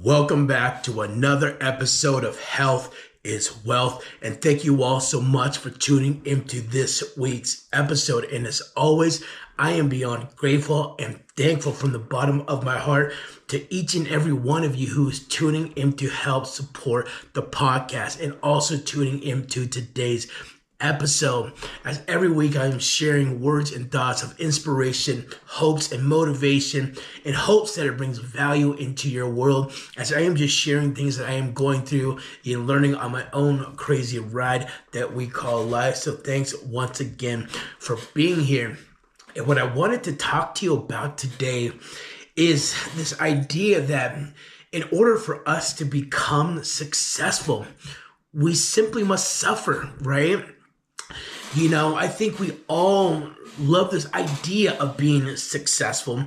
Welcome back to another episode of Health is Wealth, and thank you all so much for tuning into this week's episode. And as always, I am beyond grateful and thankful from the bottom of my heart to each and every one of you who is tuning in to help support the podcast and also tuning into today's episode. As every week I am sharing words and thoughts of inspiration, hopes, and motivation, in hopes that it brings value into your world, as I am just sharing things that I am going through and learning on my own crazy ride that we call life. So thanks once again for being here. And what I wanted to talk to you about today is this idea that in order for us to become successful, we simply must suffer, right? You know, I think we all love this idea of being successful,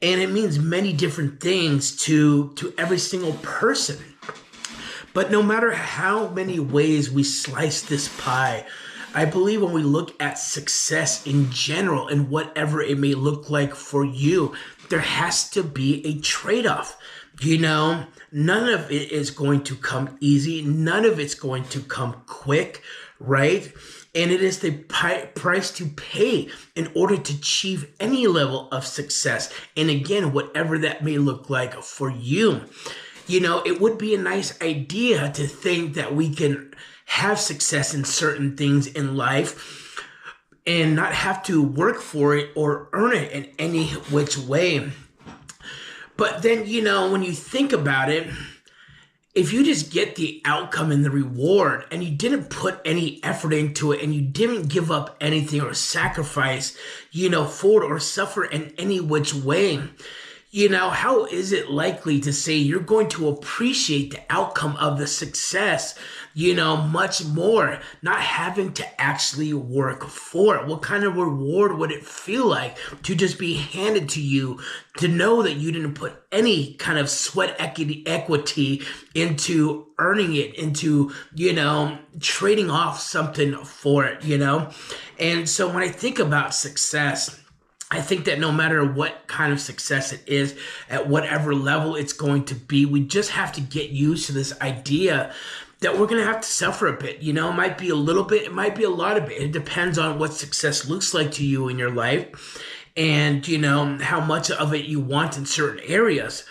and it means many different things to every single person. But no matter how many ways we slice this pie, I believe when we look at success in general and whatever it may look like for you, there has to be a trade-off. You know, none of it is going to come easy. None of it's going to come quick, right? And it is the price to pay in order to achieve any level of success. And again, whatever that may look like for you. You know, it would be a nice idea to think that we can have success in certain things in life and not have to work for it or earn it in any which way. But then, you know, when you think about it, if you just get the outcome and the reward and you didn't put any effort into it and you didn't give up anything or sacrifice, you know, for it or suffer in any which way, you know, how is it likely to say you're going to appreciate the outcome of the success, you know, much more, not having to actually work for it? What kind of reward would it feel like to just be handed to you, to know that you didn't put any kind of sweat equity into earning it, into, you know, trading off something for it, you know? And so when I think about success, I think that no matter what kind of success it is, at whatever level it's going to be, we just have to get used to this idea that we're going to have to suffer a bit. You know, it might be a little bit, it might be a lot of it. It depends on what success looks like to you in your life and, you know, how much of it you want in certain areas.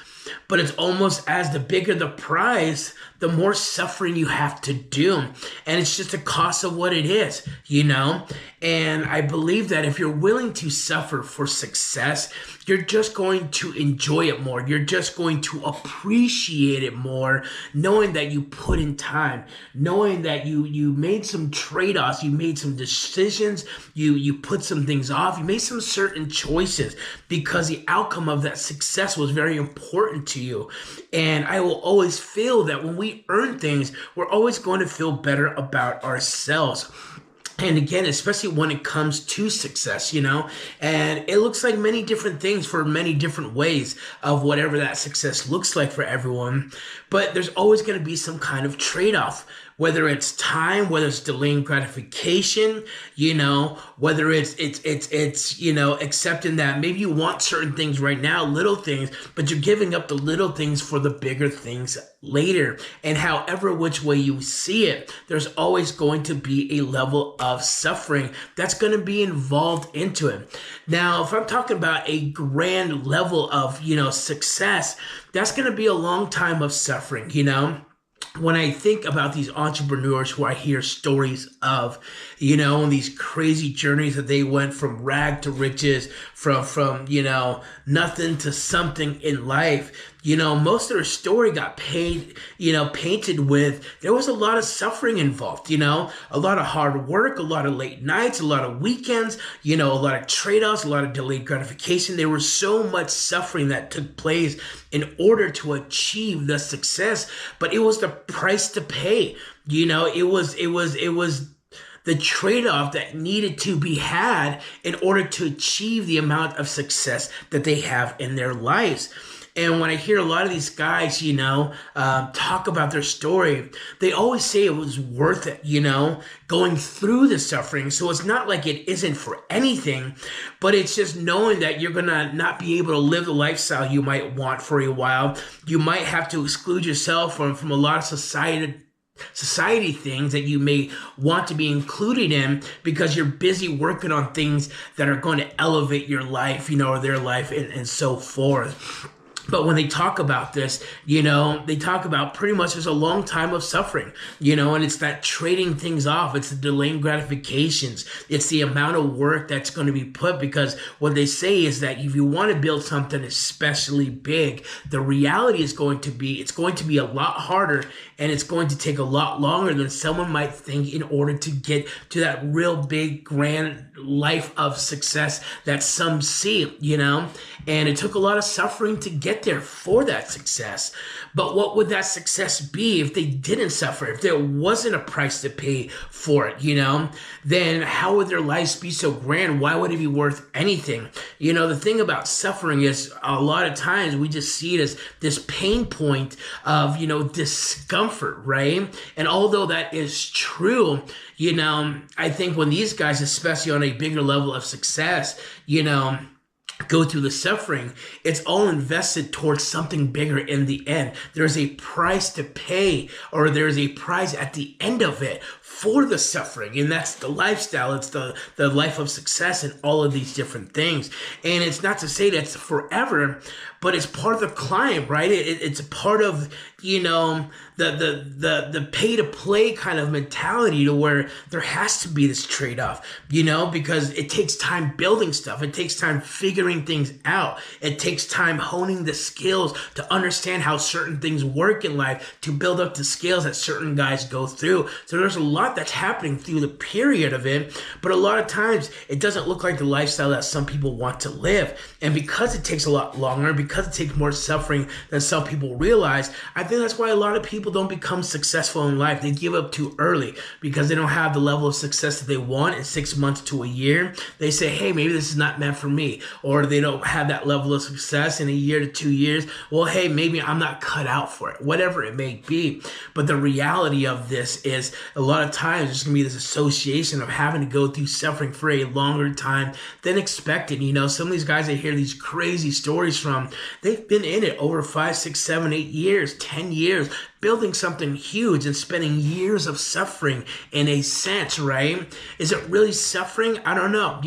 But it's almost as the bigger the prize, the more suffering you have to do. And it's just a cost of what it is, you know? And I believe that if you're willing to suffer for success, you're just going to enjoy it more. You're just going to appreciate it more, knowing that you put in time, knowing that you made some trade-offs, you made some decisions, you put some things off, you made some certain choices because the outcome of that success was very important to you. And I will always feel that when we earn things, we're always going to feel better about ourselves. And again, especially when it comes to success, you know, and it looks like many different things for many different ways of whatever that success looks like for everyone. But there's always going to be some kind of trade-off, whether it's time, whether it's delaying gratification, you know, whether it's, you know, accepting that maybe you want certain things right now, little things, but you're giving up the little things for the bigger things later. And however which way you see it, there's always going to be a level of suffering that's going to be involved into it. Now, if I'm talking about a grand level of, you know, success, that's going to be a long time of suffering, you know? When I think about these entrepreneurs who I hear stories of, you know, and these crazy journeys that they went from rag to riches, from you know, nothing to something in life, you know, most of their story got painted with, there was a lot of suffering involved, you know, a lot of hard work, a lot of late nights, a lot of weekends, you know, a lot of trade-offs, a lot of delayed gratification. There was so much suffering that took place in order to achieve the success, but it was the price to pay. You know, it was the trade-off that needed to be had in order to achieve the amount of success that they have in their lives. And when I hear a lot of these guys, talk about their story, they always say it was worth it, going through the suffering. So it's not like it isn't for anything, but it's just knowing that you're going to not be able to live the lifestyle you might want for a while. You might have to exclude yourself from a lot of society things that you may want to be included in because you're busy working on things that are going to elevate your life, or their life and so forth. But when they talk about this, they talk about pretty much there's a long time of suffering, and it's that trading things off. It's the delaying gratifications. It's the amount of work that's going to be put, because what they say is that if you want to build something especially big, the reality is it's going to be a lot harder, and it's going to take a lot longer than someone might think in order to get to that real big, grand life of success that some see, and it took a lot of suffering to get there for that success. But what would that success be if they didn't suffer? If there wasn't a price to pay for it, then how would their lives be so grand? Why would it be worth anything? The thing about suffering is a lot of times we just see it as this pain point of, discomfort, right? And although that is true, I think when these guys, especially on a bigger level of success, go through the suffering, it's all invested towards something bigger in the end. There's a price to pay, or there's a prize at the end of it for the suffering. And that's the lifestyle. It's the life of success and all of these different things. And it's not to say that's forever, but it's part of the climb, right? It's a part of, the pay to play kind of mentality, to where there has to be this trade-off, because it takes time building stuff. It takes time figuring things out. It takes time honing the skills to understand how certain things work in life, to build up the skills that certain guys go through. So there's a lot that's happening through the period of it, but a lot of times it doesn't look like the lifestyle that some people want to live. And because it takes a lot longer, because it takes more suffering than some people realize, I think that's why a lot of people don't become successful in life. They give up too early because they don't have the level of success that they want in 6 months to a year. They say, hey, maybe this is not meant for me. Or they don't have that level of success in a year to 2 years. Well, hey, maybe I'm not cut out for it, whatever it may be. But the reality of this is a lot of times there's going to be this association of having to go through suffering for a longer time than expected. Some of these guys I hear these crazy stories from, they've been in it over 5, 6, 7, 8 years, 10 years, building something huge and spending years of suffering in a sense, right? Is it really suffering? I don't know,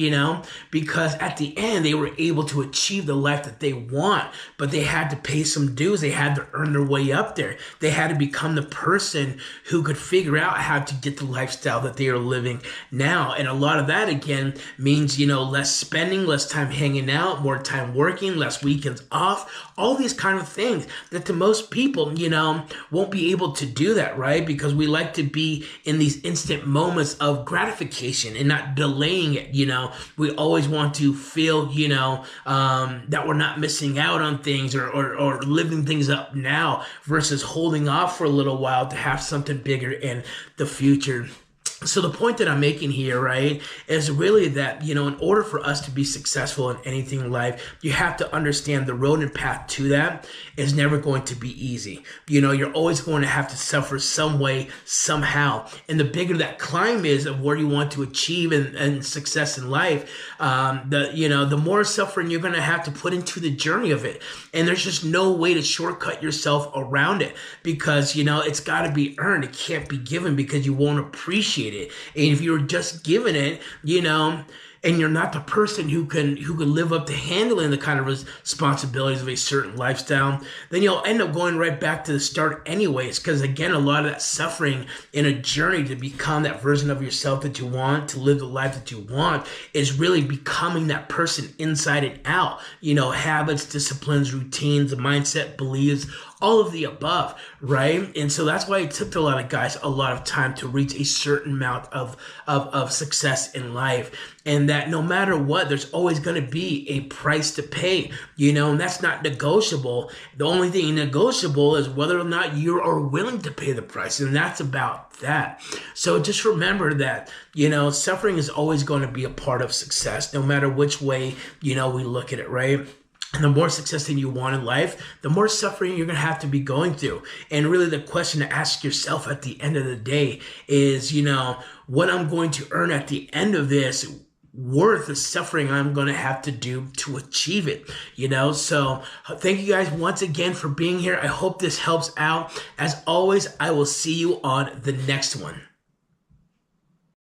because at the end they were able to achieve the life that they want, but they had to pay some dues. They had to earn their way up there. They had to become the person who could figure out how to get the lifestyle that they are living now. And a lot of that, again, means, less spending, less time hanging out, more time working, less weekends off, all these kind of things that to most people, won't be able to do that, right? Because we like to be in these instant moments of gratification and not delaying it. We always want to feel, that we're not missing out on things or living things up now versus holding off for a little while to have something bigger in the future. So the point that I'm making here, right, is really that, in order for us to be successful in anything in life, you have to understand the road and path to that is never going to be easy. You're always going to have to suffer some way, somehow. And the bigger that climb is of where you want to achieve and success in life, the more suffering you're going to have to put into the journey of it. And there's just no way to shortcut yourself around it because, it's got to be earned. It can't be given because you won't appreciate it. And if you're just given it, and you're not the person who can live up to handling the kind of responsibilities of a certain lifestyle, then you'll end up going right back to the start anyways. Because again, a lot of that suffering in a journey to become that version of yourself that you want, to live the life that you want, is really becoming that person inside and out. Habits, disciplines, routines, mindset, beliefs, all of the above, right? And so that's why it took a lot of guys a lot of time to reach a certain amount of success in life. And that no matter what, there's always going to be a price to pay, and that's not negotiable. The only thing negotiable is whether or not you are willing to pay the price. And that's about that. So just remember that, suffering is always going to be a part of success, no matter which way, we look at it, right? and the more success that you want in life, the more suffering you're going to have to be going through. And really the question to ask yourself at the end of the day is, what I'm going to earn at the end of this worth the suffering I'm going to have to do to achieve it, So thank you guys once again for being here. I hope this helps out. As always, I will see you on the next one.